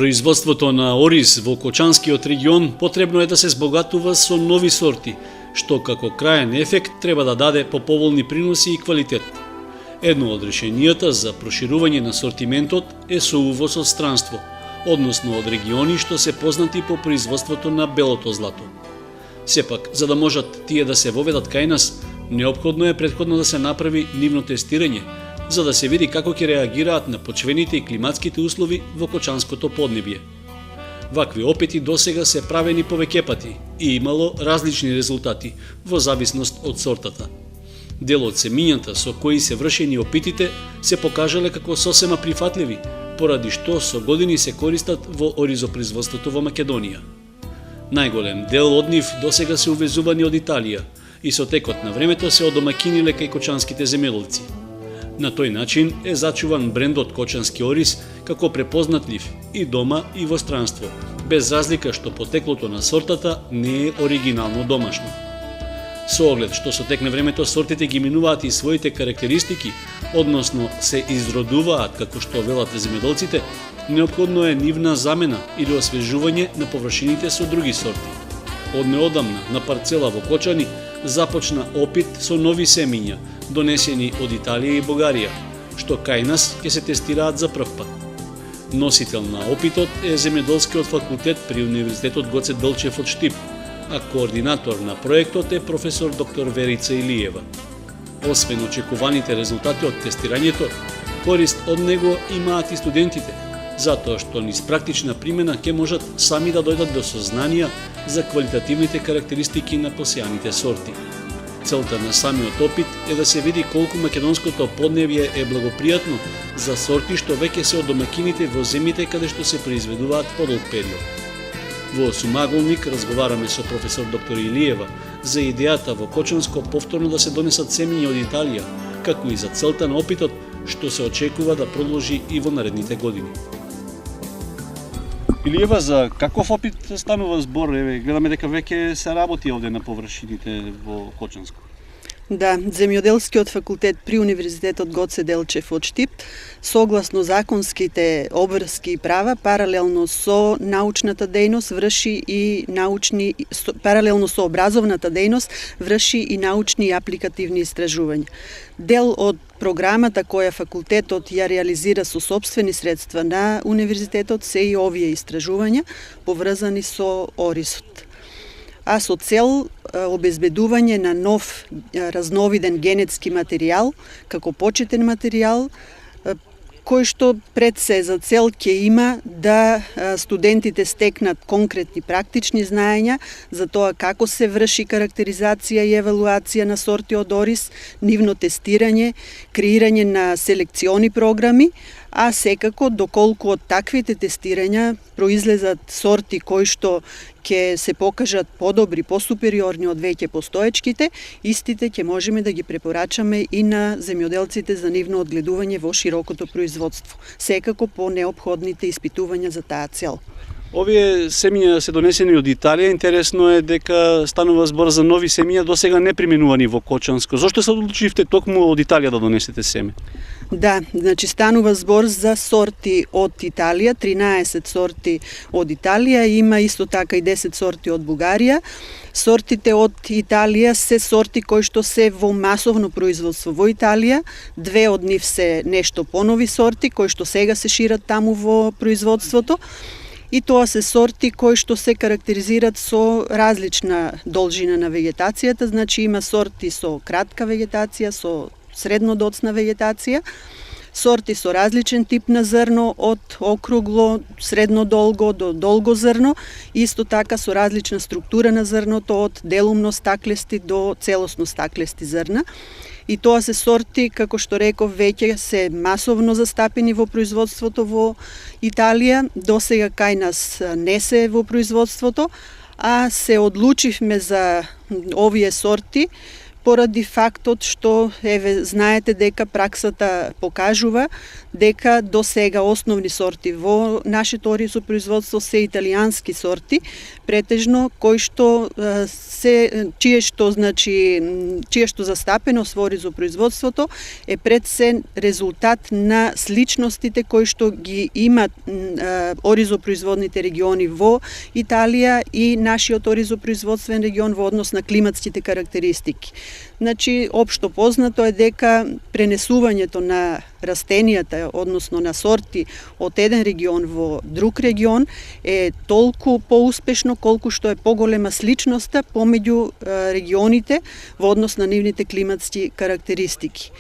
Производството на ориз во Кочанскиот регион потребно е да се збогатува со нови сорти, што како краен ефект треба да даде поповолни приноси и квалитет. Едно од решенијата за проширување на сортиментот е со увоз од странство, односно од региони што се познати по производството на белото злато. Сепак, за да можат тие да се воведат кај нас, неопходно е претходно да се направи нивно тестирање, за да се види како ќе реагираат на почвените и климатските услови во Кочанското поднебје. Вакви опити досега се правени повеќе пати и имало различни резултати во зависност од сортата. Дел од семињата со кои се вршени опитите се покажале како сосема прифатливи, поради што со години се користат во оризопроизводството во Македонија. Најголем дел од нив досега се увезувани од Италија и со текот на времето се одомакиниле кај кочанските земјоделци. На тој начин е зачуван брендот Кочански ориз како препознатлив и дома и во странство, без разлика што потеклото на сортата не е оригинално домашно. Со оглед што со тек на времето сортите ги минуваат и своите карактеристики, односно се изродуваат како што велат земјоделците, неопходно е нивна замена или освежување на површините со други сорти. Од неодамна на парцела во Кочани започна опит со нови семиња, донесени од Италија и Бугарија, што кај нас ќе се тестираат за прв пат. Носител на опитот е земјоделскиот факултет при Универзитетот Гоце Делчев од Штип, а координатор на проектот е професор доктор Верица Илиева. Освен очекуваните резултати од тестирањето, корист од него имаат и студентите, затоа што низ практична примена ќе можат сами да дојдат до сознанија за квалитативните карактеристики на посејаните сорти. Целта на самиот опит е да се види колку македонското поднебје е благопријатно за сорти што веќе се од домакините во земјите каде што се произведуваат подолг период. Во осумаголник разговараме со професор доктор Илиева за идејата во Кочанско повторно да се донесат семиња од Италија, како и за целта на опитот што се очекува да продолжи и во наредните години. Илиева, за каков опит станува збор? Гледаме дека веќе се работи овде на површините во Кочанско. Да, Земјоделскиот факултет при Универзитетот Гоце Делчев од Штип, согласно законските обврски и права, паралелно со научната дејност врши и паралелно со образовната дејност врши и научни и апликативни истражувања. Дел од програмата која факултетот ја реализира со сопствени средства на универзитетот се и овие истражувања поврзани со оризот, а со цел обезбедување на нов разновиден генетски материјал како почетен материјал, кој што пред се за цел ќе има да студентите стекнат конкретни практични знаења за тоа како се врши карактеризација и евалуација на сорти од ориз, нивно тестирање, креирање на селекциони програми, а секако доколку од таквите тестирања произлезат сорти кои што ќе се покажат подобри, посупериорни од веќе постоечките, истите ќе можеме да ги препорачаме и на земјоделците за нивно одгледување во широкото производство, секако по неопходните испитувања за таа цел. Овие семиња се донесени од Италија. Интересно е дека станува збор за нови семиња досега не применувани во Кочанско. Зошто се одлучивте токму од Италија да донесете семе? Да, значи станува збор за сорти од Италија, 13 сорти од Италија, има исто така и 10 сорти од Бугарија. Сортите од Италија се сорти кои што се во масовно производство во Италија, две од нив се нешто понови сорти кои што сега се шират таму во производството. И тоа се сорти кои што се карактеризират со различна должина на вегетацијата, значи има сорти со кратка вегетација, со среднодоцна вегетација, сорти со различен тип на зрно, од округло, среднодолго до долго зрно, исто така со различна структура на зрното, од делумно стаклести до целосно стаклести зрна. И тоа се сорти, како што реков, веќе се масовно застапени во производството во Италија, досега кај нас не се во производството, а се одлучивме за овие сорти поради фактот што, знаете дека праксата покажува дека до сега основни сорти во нашето оризопроизводство се италијански сорти, претежно чијешто застапеност во оризопроизводството е пред се резултат на сличностите кои што ги имат оризопроизводните региони во Италија и нашиот оризопроизводствен регион во однос на климатските карактеристики. Значи, општо познато е дека пренесувањето на растенијата, односно на сорти од еден регион во друг регион е толку поуспешно колку што е поголема сличноста помеѓу регионите во однос на нивните климатски карактеристики.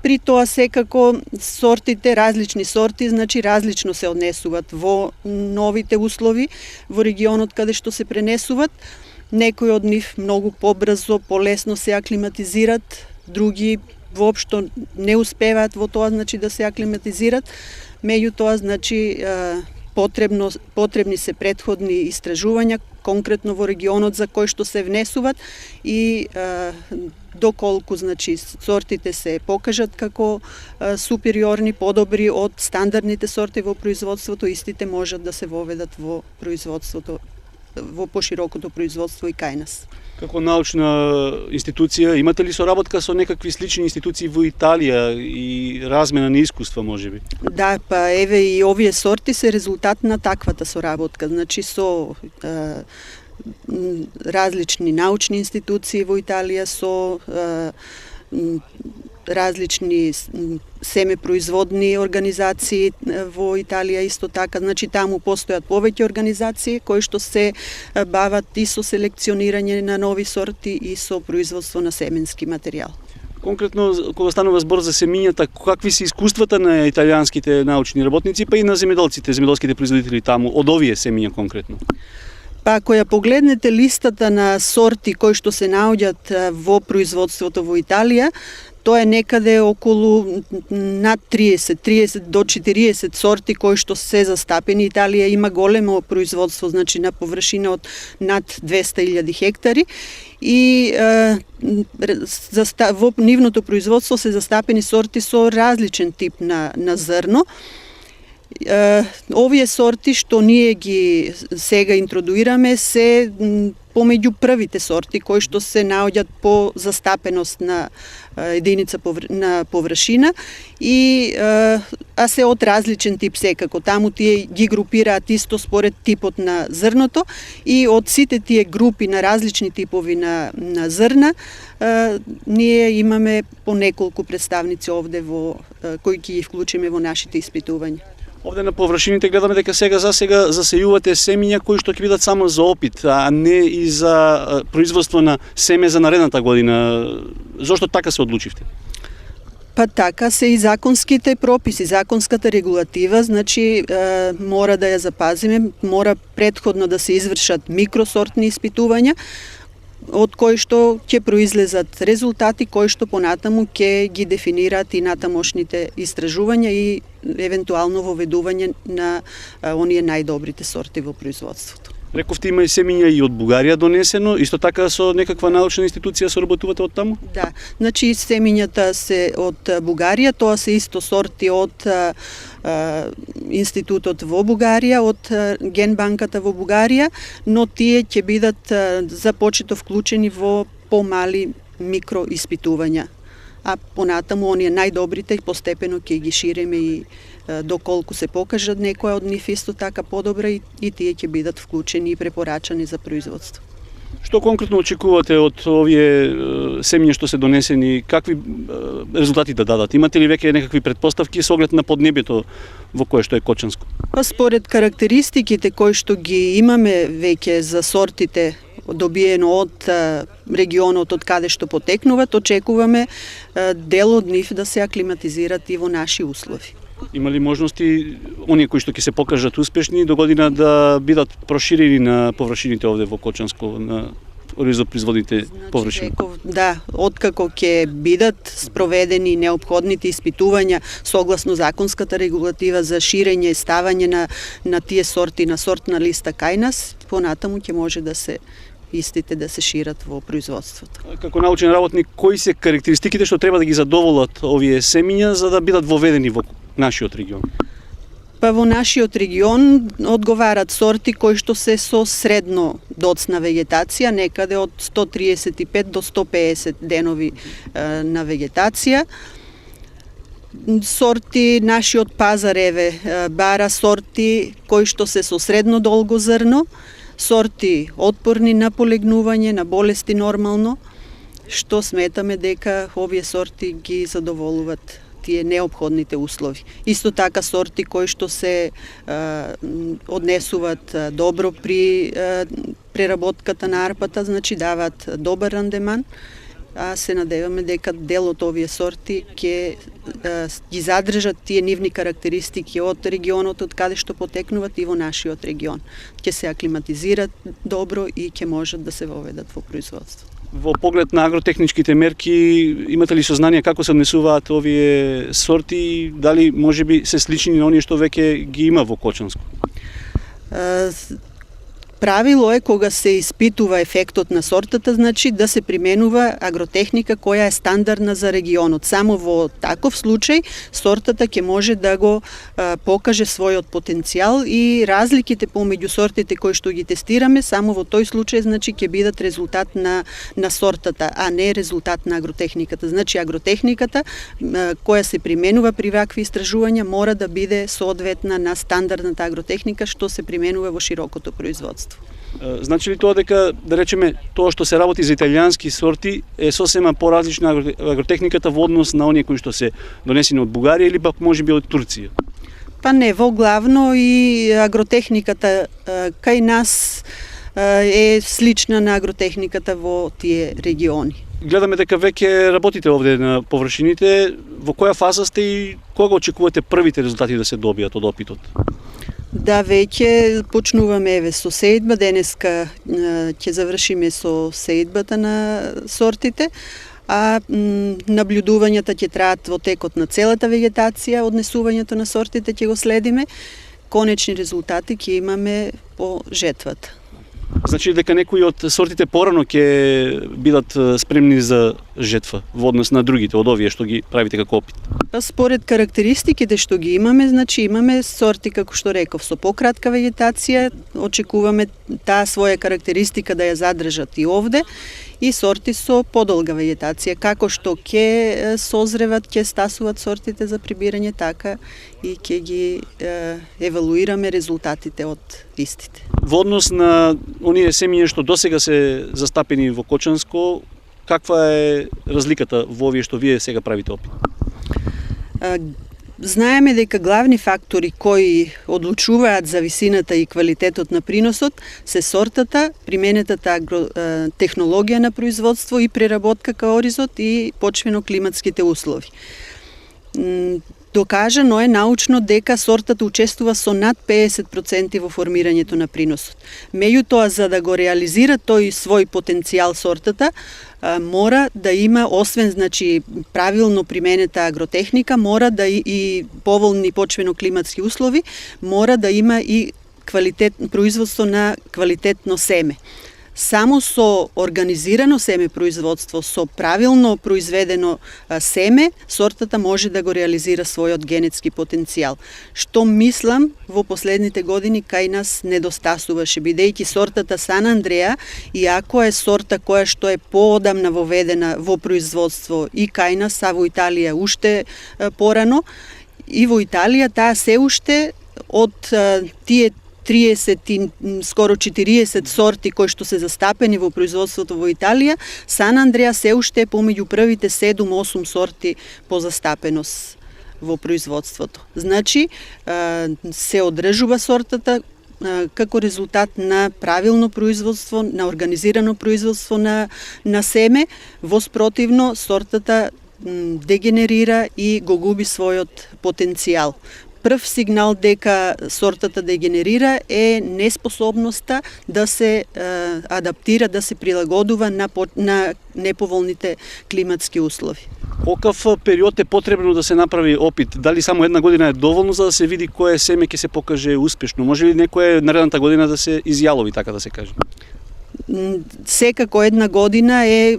При тоа секако сортите, различни сорти, значи различно се однесуваат во новите услови во регионот каде што се пренесуваат. Некои од нив многу побрзо, полесно се аклиматизират, други воопшто не успеваат во тоа, значи да се аклиматизират. Меѓутоа, значи потребни се претходни истражувања конкретно во регионот за кој што се внесуваат и доколку значи сортите се покажат како супериорни, подобри од стандардните сорти во производството, истите можат да се воведат во производството, во поширокото производство и кај нас. Како научна институција, имате ли соработка со некакви слични институции во Италија и размена на искуства, можеби? Да, па еве и овие сорти се резултат на таквата соработка, значи со различни научни институции во Италија, со различни семепроизводни организации во Италија исто така, значи таму постојат повеќе организации кои што се бават и со селекционирање на нови сорти и со производство на семенски материјал. Конкретно, кога станува збор за семињата, какви се искуствата на италијанските научни работници, па и на земјоделските производители таму, од овие семиња конкретно? Па ако ја погледнете листата на сорти кои што се наоѓаат во производството во Италија, тоа е некаде околу над 30 до 40 сорти кои што се застапени. Италија има големо производство, значи на површина од над 200.000 хектари и во нивното производство се застапени сорти со различен тип на зрно. Овие сорти што ние ги сега интродуираме се помеѓу првите сорти кои што се наоѓаат по застапеност на единица на површина и се од различен тип секако. Таму тие ги групираат исто според типот на зрното и од сите тие групи на различни типови на зрна ние имаме по неколку представници овде кои ги вклучиме во нашите испитувања. Овде на површините гледаме дека сега засејувате семиња кои што ќе бидат само за опит, а не и за производство на семе за наредната година. Зошто така се одлучивте? Па така се и законските прописи, законската регулатива, значи мора да ја запазиме, мора претходно да се извршат микросортни испитувања, од кои што ќе произлезат резултати кои што понатаму ќе ги дефинираат и натамошните истражувања и евентуално воведување на оние најдобрите сорти во производството. Рековте има и семиња и од Бугарија донесено, исто така со некаква научна институција соработувате од таму? Да, значи семињата се од Бугарија, тоа се исто сорти од институтот во Бугарија, од генбанката во Бугарија, но тие ќе бидат започето вклучени во помали микроиспитувања. А понатаму оние најдобрите постепено ќе ги шириме и доколку се покажат некоја од нив исто така подобра и тие ќе бидат вклучени и препорачани за производство. Што конкретно очекувате од овие семиња што се донесени, какви резултати да дадат? Имате ли веќе некакви претпоставки со оглед на поднебјето во кое што е Кочанско? Па според карактеристиките кои што ги имаме веќе за сортите добиено од регионот од каде што потекнуваат, очекуваме дел од нив да се аклиматизират и во наши услови. Има ли можности оние кои што ќе се покажат успешни до година да бидат проширени на површините овде во Кочанско, на оризопроизводните површини? Да, откако ќе бидат спроведени неопходните испитувања согласно законската регулатива за ширење и ставање на тие сорти на сортна листа кај нас, понатаму ќе може да се истите да се шират во производството. Како научен работник, кои се карактеристиките што треба да ги задоволат овие семиња за да бидат воведени во нашиот регион? Па во нашиот регион одговарат сорти кои што се со средно доцна вегетација, некаде од 135 до 150 денови на вегетација. Сорти, нашиот пазар бара сорти кои што се со средно долго зрно, сорти отпорни на полегнување, на болести нормално, што сметаме дека овие сорти ги задоволуваат тие неопходните услови. Исто така сорти кои што се однесуваат добро при преработката на арпата, значи даваат добар рандеман, а се надеваме дека дел од овие сорти ќе ги задржат тие нивни карактеристики од регионот од каде што потекнуваат и во нашиот регион. Ќе се аклиматизират добро и ќе можат да се воведат во производство. Во поглед на агротехничките мерки, имате ли сознание како се однесуваат овие сорти и дали можеби се слични на оние што веќе ги има во Кочанско? Правило е кога се испитува ефектот на сортата, значи да се применува агротехника која е стандардна за регионот. Само во таков случај сортата ќе може да го покаже својот потенцијал и разликите помеѓу сортите кои што ги тестираме, само во тој случај значи ќе бидат резултат на сортата, а не резултат на агротехниката. Значи агротехниката која се применува при вакви истражувања мора да биде соодветна на стандардната агротехника што се применува во широкото производство. Значи ли тоа дека, да речеме, тоа што се работи за италијански сорти е сосема поразлична агротехниката во однос на оние кои што се донесени од Бугарија или пак можеби од Турција? Па не, во главно и агротехниката кај нас е слична на агротехниката во тие региони. Гледаме дека веќе работите овде на површините. Во која фаза сте и кога очекувате првите резултати да се добијат од опитот? Да, веќе почнуваме со сеидба. Денеска ќе завршиме со сеидбата на сортите, а наблюдувањата ќе траат во текот на целата вегетација, однесувањето на сортите ќе го следиме. Конечни резултати ќе имаме по жетвата. Значи дека некои од сортите порано ќе бидат спремни за жетва во однос на другите од овие што ги правите како опит? Па според карактеристиките што ги имаме, значи имаме сорти како што реков со пократка вегетација, очекуваме таа своја карактеристика да ја задржат и овде, и сорти со подолга вегетација, како што ќе созреват, ќе стасуваат сортите за прибирање, така и ќе ги евалуираме резултатите од истите. Во однос на оние семиња што досега се застапени во Кочанско, каква е разликата во овие што вие сега правите опит? Знаеме дека главни фактори кои одлучуваат за висината и квалитетот на приносот се сортата, применетата технологија на производство и преработка кај оризот и почвено-климатските услови. Докажано е научно дека сортата учествува со над 50% во формирањето на приносот. Меѓутоа, за да го реализира тој свој потенцијал сортата, мора да има, освен значи правилно применета агротехника, мора да и поволни почвено-климатски услови, мора да има и производство на квалитетно семе. Само со организирано семе производство, со правилно произведено семе, сортата може да го реализира својот генетски потенцијал. Што мислам во последните години кај нас недостасуваше, бидејќи сортата Сан Андреа, иако е сорта која што е поодамна воведена во производство и кај нас, а во Италија уште порано, и во Италија таа се уште од тие 30 и скоро 40 сорти кои што се застапени во производството во Италија, Сан Андреа се уште е помеѓу првите 7-8 сорти по застапеност во производството. Значи, се одржува сортата како резултат на правилно производство, на организирано производство на семе, во спротивно сортата дегенерира и го губи својот потенцијал. Прв сигнал дека сортата дегенерира е неспособноста да се адаптира, да се прилагодува на неповолните климатски услови. Колкав период е потребно да се направи опит? Дали само една година е доволно за да се види кое семе ќе се покаже успешно? Може ли некоја наредната година да се изјалови, така да се каже? Секако една година е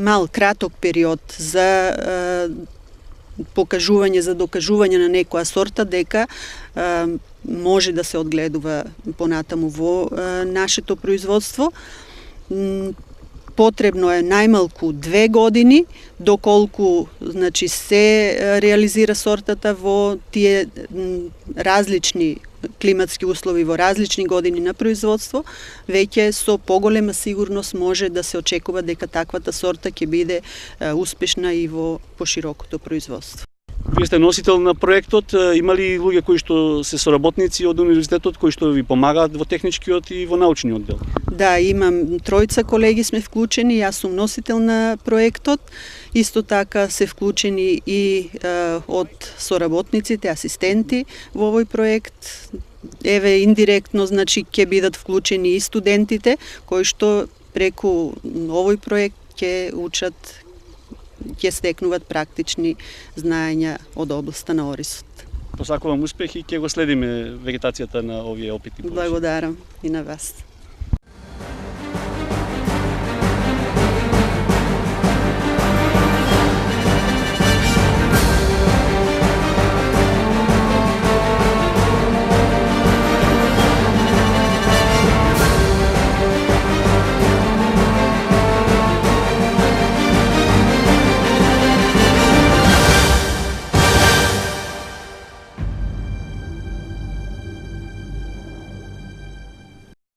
мал, краток период за покажување за докажување на некоја сорта дека може да се одгледува понатаму во нашето производство. Потребно е најмалку 2 години доколку се реализира сортата во тие различни климатски услови во различни години на производство, веќе со поголема сигурност може да се очекува дека таквата сорта ќе биде успешна и во поширокото производство. Вие сте носител на проектот, има ли луѓе кои што се соработници од универзитетот кои што ви помагаат во техничкиот и во научниот дел? Да, имам 3 колеги сме вклучени, јас сум носител на проектот. Исто така се вклучени и од соработниците, асистенти во овој проект. Еве индиректно, ќе бидат вклучени и студентите кои што преку овој проект ќе учат, ќе стекнуваат практични знаења од областа на оризот. Посакувам успех и ќе го следиме вегетацијата на овие опитни. Благодарам и на вас.